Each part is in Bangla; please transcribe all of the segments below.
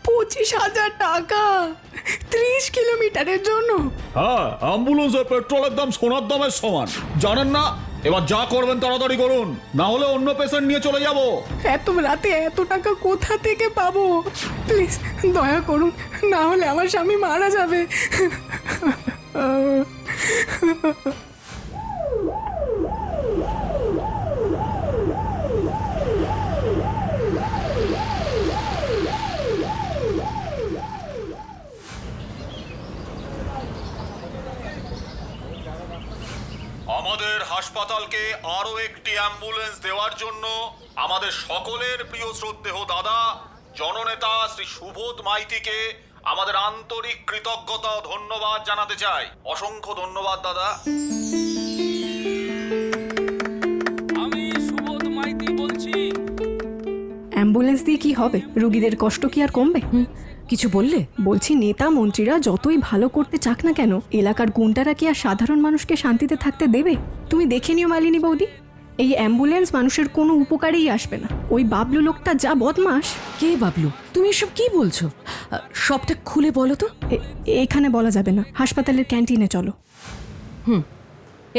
25,000 টাকা 30 কিলোমিটারের জন্য? হ্যাঁ, অ্যাম্বুলেন্সের পেট্রোলের দাম সোনার দামের সমান, জানেন না? এবার যা করবেন তাড়াতাড়ি করুন, না হলে অন্য পেশেন্ট নিয়ে চলে যাব। এত রাতে এত টাকা কোথা থেকে পাবো? প্লিজ দয়া করুন, না হলে আমার স্বামী মারা যাবে। আমাদের হাসপাতালকে আরো একটি অ্যাম্বুলেন্স দেওয়ার জন্য আমাদের সকলের প্রিয় শ্রদ্ধেয় দাদা জননেতা শ্রী সুবোধ মাইতিকে আমাদের আন্তরিক কৃতজ্ঞতা ও ধন্যবাদ জানাতে চাই। অসংখ্য ধন্যবাদ দাদা। আমি সুবোধ মাইতি বলছি। অ্যাম্বুলেন্স দিয়ে কি হবে? রোগীদের কষ্ট কি আর কমবে? কিছু বললে? বলছি, নেতা মন্ত্রীরা যতই ভালো করতে চাক না কেন, এলাকার গুন্ডারা কি আর সাধারণ মানুষকে শান্তিতে থাকতে দেবে? তুমি দেখে নিও মালিনী বৌদি, এই অ্যাম্বুলেন্স মানুষের কোনো উপকারেই আসবে না। ওই বাবলু লোকটা যা বদমাস। কে বাবলু? তুমি এসব কি বলছো? সবটা খুলে বলো তো। এখানে বলা যাবে না, হাসপাতালের ক্যান্টিনে চলো।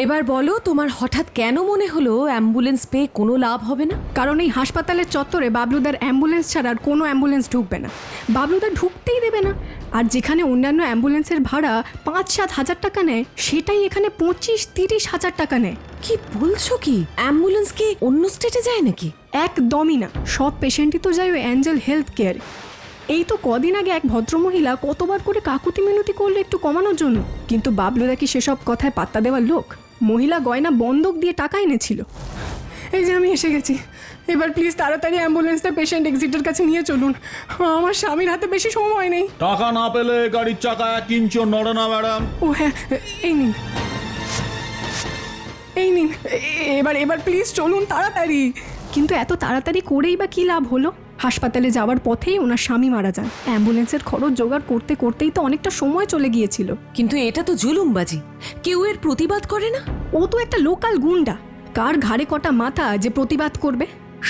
এবার বলো, তোমার হঠাৎ কেন মনে হলো অ্যাম্বুলেন্স পেয়ে কোনো লাভ হবে না? কারণ এই হাসপাতালের চত্বরে বাবলুদার অ্যাম্বুলেন্স ছাড়া আর কোনো অ্যাম্বুলেন্স ঢুকবে না। বাবলুদা ঢুকতেই দেবে না। আর যেখানে অন্যান্য অ্যাম্বুলেন্সের ভাড়া 5-7 হাজার টাকা নেয়, সেটাই এখানে 25-30 হাজার টাকা নেয়। কি বলছো কি? অ্যাম্বুলেন্স কি অন্য স্টেটে যায় নাকি? একদমই না, সব পেশেন্টই তো যায় ওই অ্যাঞ্জেল হেলথ কেয়ার। এই তো কদিন আগে এক ভদ্রমহিলা কতবার করে কাকুতি মিনতি করলো একটু কমানোর জন্য, কিন্তু বাবলুদা কি সেসব কথায় পাত্তা দেওয়ার লোক? মহিলা গয়না বন্ধক দিয়ে টাকা এনেছিল। এই যে আমি এসে গেছি, এবার প্লিজ তাড়াতাড়ি অ্যাম্বুলেন্সটা পেশেন্ট এক্সিটের কাছে নিয়ে চলুন, আমার স্বামীর হাতে বেশি সময় নেই। টাকা না পেলে গাড়ির চাকা 1 ইঞ্চিও নড়ে না ম্যাডাম। ও হ্যাঁ, এই নিন এই নিন, এবার প্লিজ চলুন তাড়াতাড়ি। কিন্তু এত তাড়াতাড়ি করেই বা কী লাভ হলো? হাসপাতালে যাওয়ার পথেই ওনার স্বামী মারা যান। অ্যাম্বুলেন্সের খরচ জোগাড় করতে করতেই তো অনেকটা সময় চলে গিয়েছিল। কিন্তু এটা তো জুলুমবাজি, কেউ এর প্রতিবাদ করে না। ও তো একটা লোকাল গুন্ডা, কার ঘাড়ে কটা মাথা যে প্রতিবাদ করবে?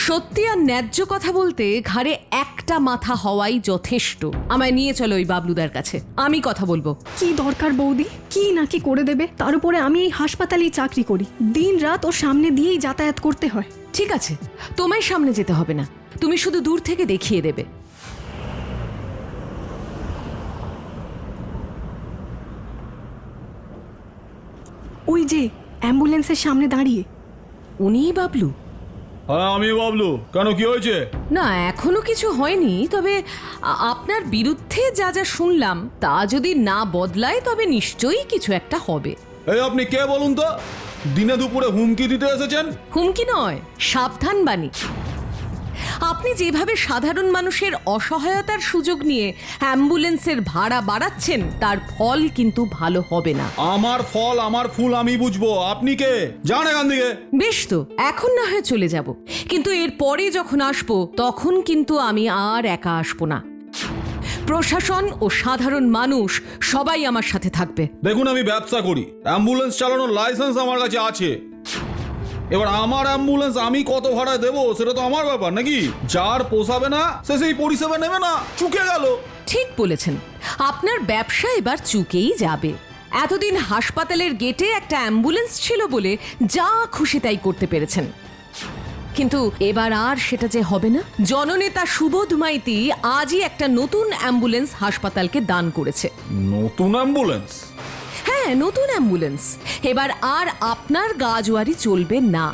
সত্যি আর ন্যায্য কথা বলতে ঘাড়ে একটা মাথা হওয়াই যথেষ্ট। আমায় নিয়ে চলো ওই বাবলুদার কাছে, আমি কথা বলবো। কি দরকার বৌদি, কি নাকি করে দেবে? তার উপরে আমি এই হাসপাতালেই চাকরি করি, দিন রাত ওর সামনে দিয়েই যাতায়াত করতে হয়। ঠিক আছে, তোমায় সামনে যেতে হবে না, তুমি শুধু দূর থেকে দেখিয়ে দেবে। ওই যে অ্যাম্বুলেন্সের সামনে দাঁড়িয়ে। উনিই বাবলু? হ্যাঁ, আমি বাবলু। কেন, কি হয়েছে? না, এখনো কিছু হয়নি, তবে আপনার বিরুদ্ধে যা যা শুনলাম তা যদি না বদলায় তবে নিশ্চয়ই কিছু একটা হবে। এই আপনি কে বলুন তো? দিনে দুপুরে হুমকি দিতে এসেছেন? হুমকি নয়, সাবধান বাণী। আপনি যেভাবে সাধারণ মানুষের অসহায়তার সুযোগ নিয়ে অ্যাম্বুলেন্সের ভাড়া বাড়াচ্ছেন, তার ফল কিন্তু ভালো হবে না। আমার ফল আমার ফুল আমি বুঝবো, আপনি কে? যান এখান থেকে। বেশ তো, এখন না হয় চলে যাব, কিন্তু এর পরে যখন আসবো তখন কিন্তু আমি আর একা আসবো না। প্রশাসন ও সাধারণ মানুষ সবাই আমার সাথে থাকবে। দেখুন, আমি ব্যবসা করি, অ্যাম্বুলেন্স চালানোর লাইসেন্স আমার কাছে আছে। এবার আমার অ্যাম্বুলেন্স আমি কত ভাড়া দেবো সেটা তো আমার ব্যাপার নাকি? যার পোষাবে না সে সেই পরিষেবা নেবে না, চুকে গেল। ঠিক বলেছেন, আপনার ব্যবসা এবার চুকেই যাবে। এতদিন হাসপাতালের গেটে একটা অ্যাম্বুলেন্স ছিল বলে যা খুশি তাই করতে পেরেছেন, কিন্তু এবার আর সেটা যে হবে না। জননেতা সুবোধ মাইতি আজই একটা নতুন অ্যাম্বুলেন্স হাসপাতালকে দান করেছে। নতুন অ্যাম্বুলেন্স? হ্যাঁ, নতুন অ্যাম্বুলেন্স। এবার আর আপনার গাজোয়ারি চলবে না,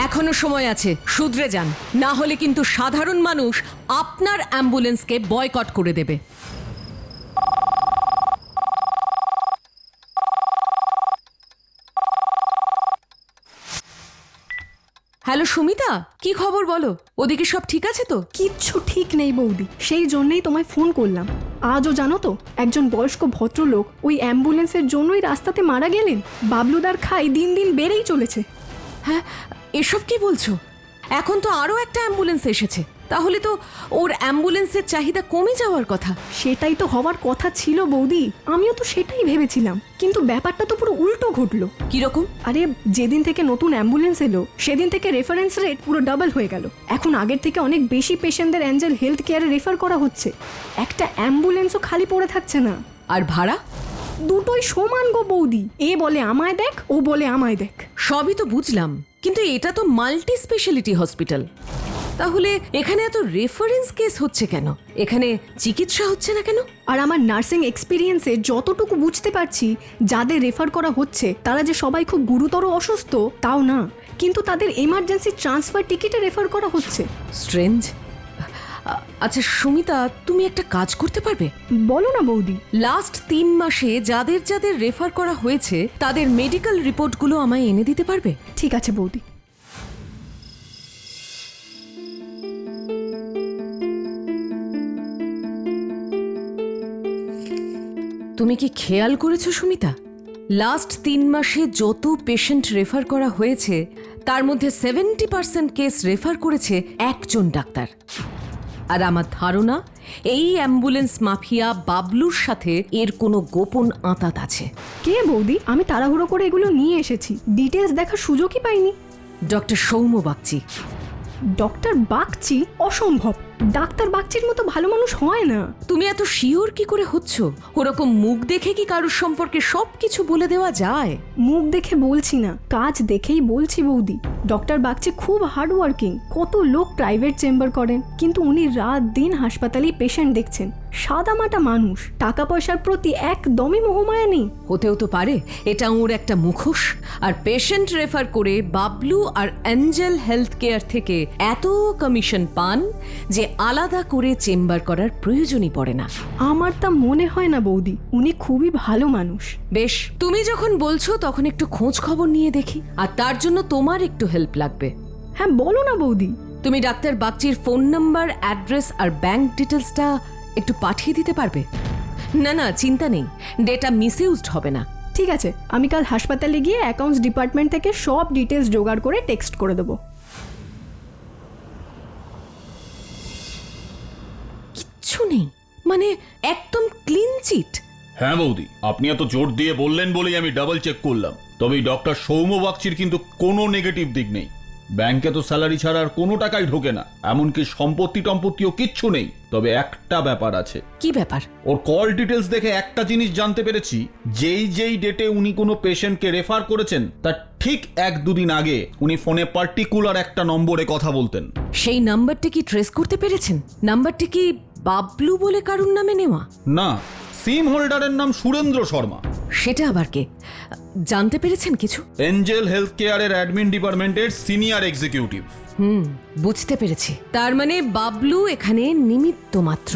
এখনো সময় আছে, শুধরে যান, না হলে কিন্তু সাধারণ মানুষ আপনার অ্যাম্বুলেন্সকে বয়কট করে দেবে। হ্যালো সুমিতা, কি খবর বলো? ওদিকে সব ঠিক আছে তো? কিচ্ছু ঠিক নেই বৌদি, সেই জন্যই তোমায় ফোন করলাম। আজও জানো তো, একজন বয়স্ক ভদ্রলোক ওই অ্যাম্বুলেন্সের জন্যই রাস্তাতে মারা গেলেন। বাবলুদার খাই দিন দিন বেড়েই চলেছে। হ্যাঁ, এসব কি বলছো? এখন তো আরো একটা অ্যাম্বুলেন্স এসেছে। তাহলে তো ওর অ্যাম্বুলেন্সের চাহিদা কমে যাওয়ার কথা। সেটাই তো হওয়ার কথা ছিল বৌদি, আমিও তো সেটাই ভেবেছিলাম, কিন্তু ব্যাপারটা তো পুরো উল্টো ঘটলো। কিরকম? আরে যেদিন থেকে নতুন অ্যাম্বুলেন্স এলো সেদিন থেকে রেফারেন্স রেট পুরো ডাবল হয়ে গেল। এখন আগের থেকে অনেক বেশি পেশেন্টদের অ্যাঞ্জেল হেলথ কেয়ারে রেফার করা হচ্ছে। একটা অ্যাম্বুলেন্সও খালি পড়ে থাকছে না। আর ভাড়া? দুটোই সমান গো বৌদি, এ বলে আমায় দেখ, ও বলে আমায় দেখ। সবই তো বুঝলাম, কিন্তু এটা তো মাল্টি স্পেশালিটি হসপিটাল। তাহলে এখানে এত রেফারেন্স কেস হচ্ছে কেন? এখানে চিকিৎসা হচ্ছে না কেন? আর আমার নার্সিং এক্সপিরিয়েন্সে যতটুকু বুঝতে পারছি, যাদের রেফার করা হচ্ছে তারা যে সবাই খুব গুরুতর অসুস্থ তাও না, কিন্তু তাদের এমার্জেন্সি ট্রান্সফার টিকিটে রেফার করা হচ্ছে। স্ট্রেঞ্জ। আচ্ছা সুমিতা, তুমি একটা কাজ করতে পারবে? বলো না বৌদি। লাস্ট 3 মাসে যাদের যাদের রেফার করা হয়েছে তাদের মেডিকেল রিপোর্টগুলো আমায় এনে দিতে পারবে? ঠিক আছে বৌদি। তুমি কি খেয়াল করেছো সুমিতা, লাস্ট 3 মাসে যত পেশেন্ট রেফার করা হয়েছে তার মধ্যে 70% কেস রেফার করেছে একজন ডাক্তার। আর আমার ধারণা এই অ্যাম্বুলেন্স মাফিয়া বাবলুর সাথে এর কোনো গোপন আঁতাত আছে। কে বৌদি? আমি তাড়াহুড়ো করে এগুলো নিয়ে এসেছি, ডিটেলস দেখার সুযোগই পাইনি। ডক্টর সৌম্য বাগচি। ডক্টর বাগচি? অসম্ভব, ডাক্তার বাগচির মতো ভালো মানুষ হয় না। তুমি এত শিওর কি করে হচ্ছ? ওরকম মুখ দেখে কি কারোর সম্পর্কে সবকিছু বলে দেওয়া যায়? মুখ দেখে বলছি না, কাজ দেখেই বলছি বৌদি। ডক্টর বাগচি খুব হার্ড ওয়ার্কিং। কত লোক প্রাইভেট চেম্বার করেন, কিন্তু উনি রাত দিন হাসপাতালেই পেশেন্ট দেখছেন। সাদামাটা মানুষ, টাকা পয়সার প্রতি একদমই মোহমায়া নেই। হতেও তো পারে এটা ওর একটা মুখোশ। আর পেশেন্ট রেফার করে বাবলু আর অ্যাঞ্জেল হেলথ কেয়ার থেকে এত কমিশন পান যে আলাদা করে চেম্বার করার প্রয়োজনই পড়ে না। আমার তা মনে হয় না বৌদি, উনি খুবই ভালো মানুষ। বেশ, তুমি যখন বলছো তখন একটু খোঁজ খবর নিয়ে দেখি। আর তার জন্য তোমার একটু হেল্প লাগবে। হ্যাঁ বলো না বৌদি। তুমি ডাক্তার বাগচির ফোন নাম্বার, অ্যাড্রেস আর ব্যাংক ডিটেলসটা একটু পাঠিয়ে দিতে পারবে? না না, চিন্তা নেই, ডেটা মিসইউজড হবে না। ঠিক আছে, আমি কাল হাসপাতালে গিয়ে অ্যাকাউন্টস ডিপার্টমেন্ট থেকে সব ডিটেলস জোগাড় করে টেক্সট করে দেবো। কিচ্ছু নেই মানে একদম ক্লিন চিট? হ্যাঁ বৌদি, আপনি এত জোর দিয়ে বললেন বলেই আমি ডাবল চেক করলাম। তবে ডক্টর সৌম্য বাগচির কিন্তু কোনো নেগেটিভ দিক নেই। ব্যাংকে তো স্যালারি ছাড়া আর কোনো টাকাই ঢোকে না, এমনকি সম্পত্তি টম্পত্তিও কিচ্ছু নেই। তবে একটা ব্যাপার আছে। কি ব্যাপার? ওর কল ডিটেলস দেখে একটা জিনিস জানতে পেরেছি, যেই ডেটে উনি কোনো পেশেন্টকে রেফার করেছেন তার ঠিক 1-2 দিন আগে উনি ফোনে পার্টিকুলার একটা নম্বরে কথা বলতেন। সেই নাম্বারটা কি ট্রেস করতে পেরেছেন? নাম্বারটা কি বাবলু বলে কারুর নামে নেওয়া? না, সিম হোল্ডারের নাম সুরেন্দ্র শর্মা। সেটা আবার কে? জানতে পেরেছেন কিছু? এঞ্জেল হেলথ কেয়ারের অ্যাডমিন ডিপার্টমেন্টের সিনিয়র এক্সিকিউটিভ। বুঝতে পেরেছি। তার মানে বাবলু এখানে নিমিত্ত মাত্র।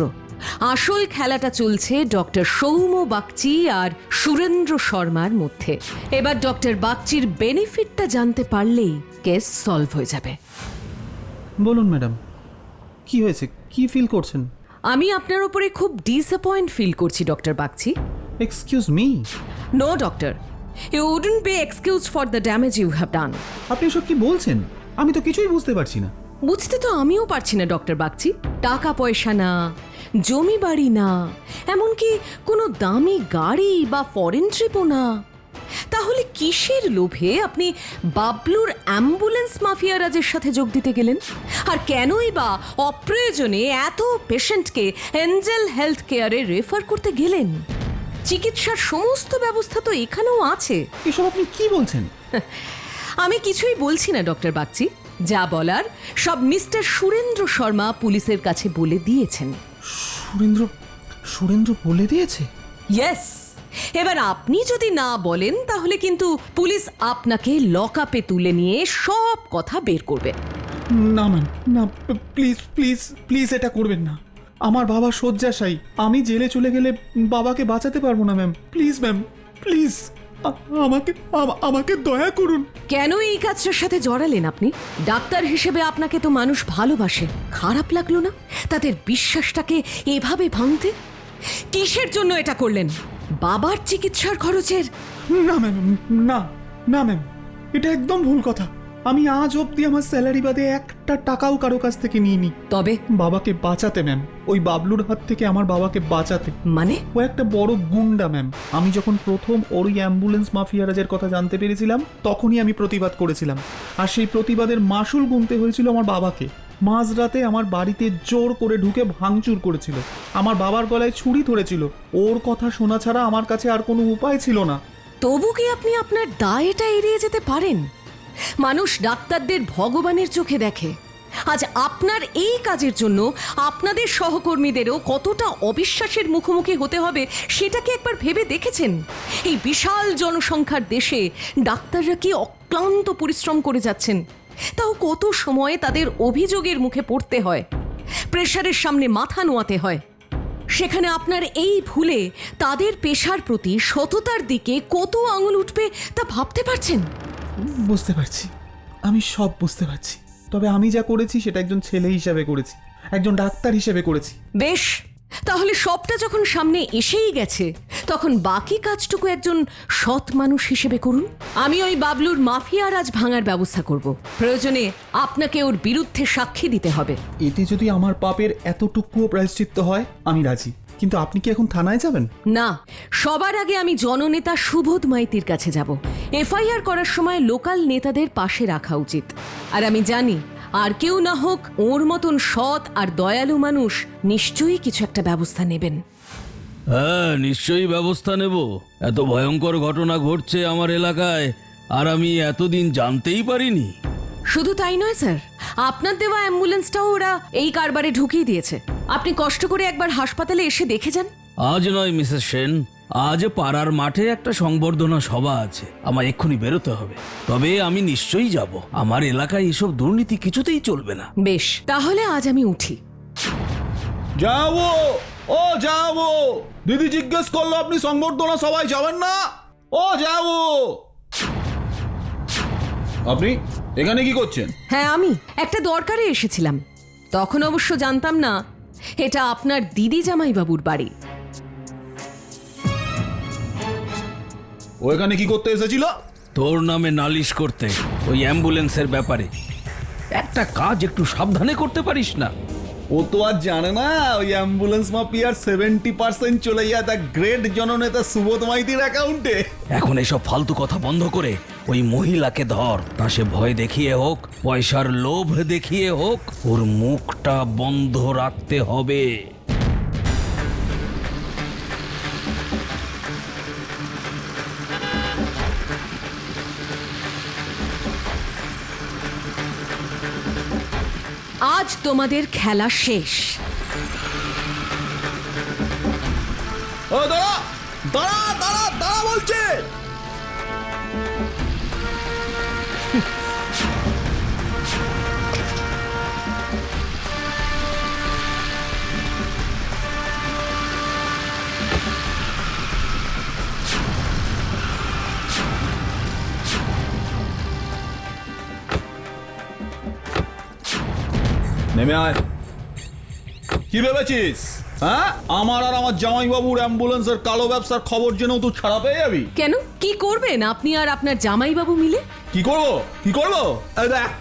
আসল খেলাটা চলছে ডক্টর সৌম্য বাগচি আর সুরেন্দ্র শর্মার মধ্যে। এবার ডক্টর বাগচির বেনিফিটটা জানতে পারলেই কেস সলভ হয়ে যাবে। বলুন ম্যাডাম, কি হয়েছে? কি ফিল করছেন? আমি আপনার উপরে খুব ডিসঅ্যাপয়েন্ট ফিল করছি doctor Bagchi. Excuse me? No doctor, you wouldn't be excused for the damage you have done. আপনি এসব কি বলছেন? আমি তো কিছুই বুঝতে পারছি না। বুঝতে তো আমিও পারছি না ডক্টর বাগচি। টাকা পয়সা না, জমি বাড়ি না, এমনকি কোনো দামি গাড়ি বা ফরেন ট্রিপও না। তাহলে কিসের লোভে আপনি বাবলুর অ্যাম্বুলেন্স মাফিয়া রাজের সাথে যোগ দিতে গেলেন? আর কেনই বা অপ্রয়োজনে এত পেশেন্টকে এঞ্জেল হেলথ কেয়ারে রেফার করতে গেলেন? চিকিৎসার সমস্ত ব্যবস্থা তো এখানেও আছে। এসব আপনি কি বলছেন? আমি কিছুই বলছি না ডক্টর বাগচি, যা বলার সব মিস্টার সুরেন্দ্র শর্মা পুলিশের কাছে বলে দিয়েছেন। সুরেন্দ্র বলে দিয়েছে? ইয়েস। এবার আপনি যদি না বলেন তাহলে কিন্তু পুলিশ আপনাকে লকআপে তুলে নিয়ে সব কথা বের করবে। না ম্যাম, না, প্লিজ প্লিজ প্লিজ এটা করবেন না। আমার বাবা শয্যাশায়ী, আমি জেলে চলে গেলে বাবাকে বাঁচাতে পারবো না ম্যাম। প্লিজ ম্যাম, প্লিজ আমাকে দয়া করুন। কেন এই কাজটার সাথে জড়ালেন আপনি? ডাক্তার হিসেবে আপনাকে তো মানুষ ভালোবাসে, খারাপ লাগলো না তাদের বিশ্বাসটাকে এভাবে ভাঙতে? কিসের জন্য এটা করলেন? বাবার চিকিৎসার খরচের? না ম্যাম, না না ম্যাম, এটা একদম ভুল কথা। আমি আজ অবধি আমার স্যালারি বাদে একটা টাকাও কারো কাছ থেকে নিইনি। তবে বাবাকে বাঁচাতে ম্যাম, ওই বাবলুর হাত থেকে আমার বাবাকে বাঁচাতে। মানে ও একটা বড় গুন্ডা ম্যাম। আমি যখন প্রথম ওর ওই অ্যাম্বুলেন্স মাফিয়ারাজের কথা জানতে পেরেছিলাম তখনই আমি প্রতিবাদ করেছিলাম, আর সেই প্রতিবাদের মাসুল গুনতে হয়েছিল আমার বাবাকে। মাঝরাতে আমার বাড়িতে জোর করে ঢুকে ভাঙচুর করেছিল, আমার বাবার গলায় ছুরি ধরেছিল। ওর কথা শোনা ছাড়া আমার কাছে আর কোনো উপায় ছিল না। তবু কি আপনি আপনার দায়টা এড়িয়ে যেতে পারেন? মানুষ ডাক্তারদের ভগবানের চোখে দেখে। আজ আপনার এই কাজের জন্য আপনাদের সহকর্মীদেরও কতটা অবিশ্বাসের মুখোমুখি হতে হবে সেটা কি একবার ভেবে দেখেছেন? এই বিশাল জনসংখ্যার দেশে ডাক্তাররা কি অক্লান্ত পরিশ্রম করে যাচ্ছেন, তাও কত সময়ে তাদের অভিযোগের মুখে পড়তে হয়, প্রেশারের সামনে মাথা নোয়াতে হয়। সেখানে আপনার এই ভুলে তাদের পেশার প্রতি সততার দিকে কত আঙুল উঠবে তা ভাবতে পারছেন? বুঝতে পারছি, আমি সব বুঝতে পারছি। তবে আমি যা করেছি সেটা একজন ছেলে হিসেবে করেছি, একজন ডাক্তার হিসেবে করেছি। বেশ, তাহলে সবটা যখন সামনে এসেই গেছে তখন বাকি কাজটুকু একজন সৎ মানুষ হিসেবে করুন। আমি ওই বাবলুর মাফিয়া রাজ ভাঙার ব্যবস্থা করব। প্রয়োজনে আপনাকে ওর বিরুদ্ধে সাক্ষী দিতে হবে। এতে যদি আমার পাপের এতটুকুও প্রায়শ্চিত্ত হয় আমি রাজি, কিন্তু আপনি কি এখন থানায় যাবেন? না, সবার আগে আমি জননেতা সুবোধ মাইতির কাছে যাব। এফআইআর করার সময় লোকাল নেতাদের পাশে রাখা উচিত। আর আমি জানি আর কেউ না হোক ওর মতন সৎ আর দয়ালু মানুষ নিশ্চয়ই কিছু একটা ব্যবস্থা নেবেন। হ্যাঁ, নিশ্চয়ই ব্যবস্থা নেব। এত ভয়ঙ্কর ঘটনা ঘটছে আমার এলাকায়, আর আমি এতদিন জানতেই পারিনি। শুধু তাই নয় স্যার, আপনার দেওয়া অ্যাম্বুলেন্সটাও ওরা এই কারবারে ঢুকিয়ে দিয়েছে। আপনি কষ্ট করে একবার হাসপাতালে এসে দেখে যান। আজ নয় মিসেস সেন, আজ পাড়ার মাঠে একটা সংবর্ধনা সভা আছে, আমার এক্ষুনি বেরোতে হবে। তবে আমি নিশ্চয়ই যাব। আমার এলাকায় এসব দুর্নীতি কিছুতেই চলবে না। বেশ, তাহলে আজ আমি উঠি। যাবো, ও যাবো। দিদি জিজ্ঞেস করলো আপনি সংবর্ধনা সবাই যাবেন না? ও যাবো। আপনি এখানে কি করছেন? হ্যাঁ, আমি একটা দরকারে এসেছিলাম। তখন অবশ্য জানতাম না এটা আপনার দিদি জামাইবাবুর বাড়ি। ও এখানে কি করতে এসেছিল? তোর নামে নালিশ করতে, ওই অ্যাম্বুলেন্সের ব্যাপারে। একটা কাজ একটু সাবধানে করতে পারিস না? ও তো আর জানে না ওই অ্যাম্বুলেন্স মাফিয়ার 70% চলে যায় দ্য গ্রেট জননেতা সুবোধ মাইতির অ্যাকাউন্টে। এখন এসব ফালতু কথা বন্ধ করে ওই মহিলাকে ধর। তা সে ভয় দেখিয়ে হোক, পয়সার লোভ দেখিয়ে হোক, ওর মুখটা বন্ধ রাখতে হবে। আজ তোমাদের খেলা শেষ। ও দাঁড়া দাঁড়া দাঁড়া দাঁড়া বলছে। নেমে আয়। কি ভেবেছিস হ্যাঁ? আমার আর আমার জামাইবাবুর অ্যাম্বুলেন্সের কালো ব্যবসার খবর জেনেও তুই ছাড়া পেয়ে যাবি? কেন, কি করবেন আপনি আর আপনার জামাইবাবু মিলে? কি করবো কি করবো? এই দেখ,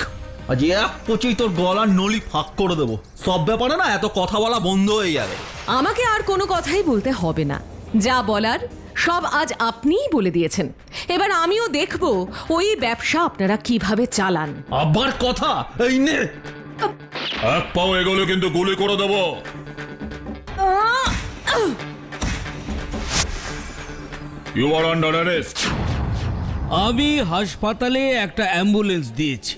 আজ এক পচেই তোর গলার নলি ফাঁক করে দেবো। সব ব্যাপারে না এত কথা বলা বন্ধ হয়ে যাবে। আমাকে আর কোনো কথাই বলতে হবে না। যা বলার সব আজ আপনিই বলে দিয়েছেন। এবার আমিও দেখব ওই ব্যবসা আপনারা কিভাবে চালান। আবার কথা? এই নে, এক পাও এগোলে কিন্তু গুলি করে দেবো। You are under arrest. আমি হাসপাতালে একটা অ্যাম্বুলেন্স দিয়েছি,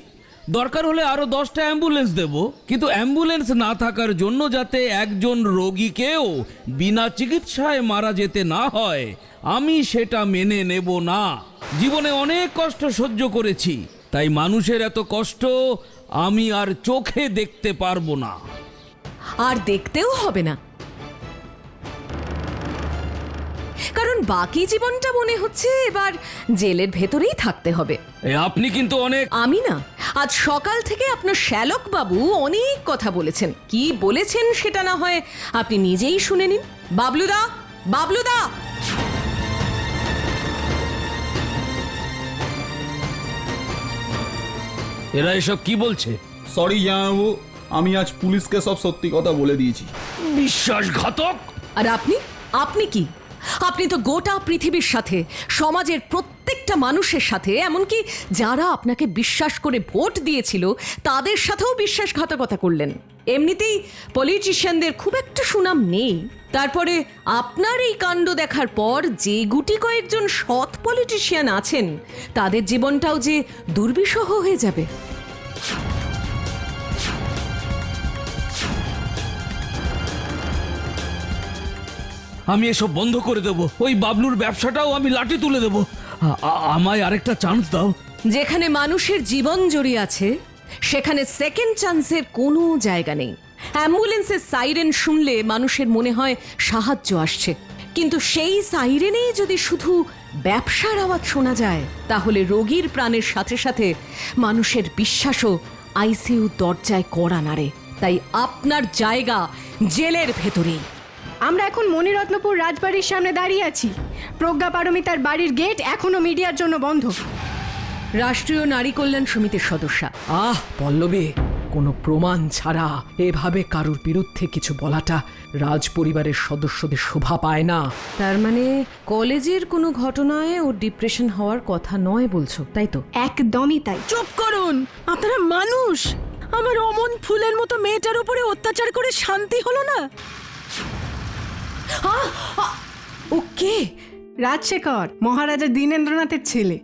দরকার হলে আরো 10টা অ্যাম্বুলেন্স দেব, কিন্তু অ্যাম্বুলেন্স না থাকার জন্য যাতে একজন রোগীকেও বিনা চিকিৎসায় মারা যেতে না হয়, আমি সেটা মেনে নেব না। জীবনে অনেক কষ্ট সহ্য করেছি, তাই মানুষের এত কষ্ট আমি আর চোখে দেখতে পারবো না। আর দেখতেও হবে না, কারণ বাকি জীবনটা মনে হচ্ছে এবার জেলের ভেতরেই থাকতে হবে। আপনি কিন্তু অনেক... আমি না, আজ সকাল থেকে আপনার শ্যালক বাবু অনেক কথা বলেছেন। কি বলেছেন সেটা না হয় আপনি নিজেই শুনে নিন। বাবলুদা, বাবলুদা! এরা এসব কি বলছে? সরি জামাইবাবু, আমি আজ পুলিশকে সব সত্যি কথা বলে দিয়েছি। বিশ্বাসঘাতক! আর আপনি আপনি কি? আপনি তো গোটা পৃথিবীর সাথে, সমাজের প্রত্যেকটা মানুষের সাথে, এমনকি যারা আপনাকে বিশ্বাস করে ভোট দিয়েছিল তাদের সাথেও বিশ্বাসঘাতকতা করলেন। এমনিতেই পলিটিশিয়ানদের খুব একটা সুনাম নেই, তারপরে আপনার এই কাণ্ড দেখার পর যে গুটি কয়েকজন সৎ পলিটিশিয়ান আছেন তাদের জীবনটাও যে দুর্বিষহ হয়ে যাবে। আমি এসব বন্ধ করে দেব, ওই বাবলুর ব্যবসাটাও আমি লাঠি তুলে দেব। আমায় আরেকটা চান্স দাও। যেখানে মানুষের জীবন জড়িয়ে আছে সেখানে সেকেন্ড চান্সের কোনো জায়গা নেই। অ্যাম্বুলেন্সের সাইরেন শুনলে মানুষের মনে হয় সাহায্য আসছে, কিন্তু সেই সাইরেনেই যদি শুধু ব্যবসার আওয়াজ শোনা যায় তাহলে রোগীর প্রাণের সাথে সাথে মানুষের বিশ্বাসও আইসিইউ দরজায় কড়া নাড়ে। তাই আপনার জায়গা জেলের ভেতরেই। আমরা এখন মণিরত্নপুর রাজবাড়ির সামনে দাঁড়িয়ে আছি। প্রজ্ঞা পারমিতার বাড়ির গেট এখনো মিডিয়ার জন্য বন্ধ। রাষ্ট্রীয় নারী কল্যাণ সমিতির সদস্যা। পল্লবী, কোনো প্রমাণ ছাড়া এভাবে কারোর বিরুদ্ধে কিছু বলাটা রাজ পরিবারের সদস্যদের শোভা পায় না। তার মানে কলেজের কোনো ঘটনায় ওর ডিপ্রেশন হওয়ার কথা নয় বলছো, তাই তো? একদমই তাই। চুপ করুন, আপনারা মানুষ। আমার অমন ফুলের মতো মেয়েটার উপরে অত্যাচার করে শান্তি হলো না? ওকে, রাজশেখর, মহারাজা দীনেন্দ্রনাথের ছেলে।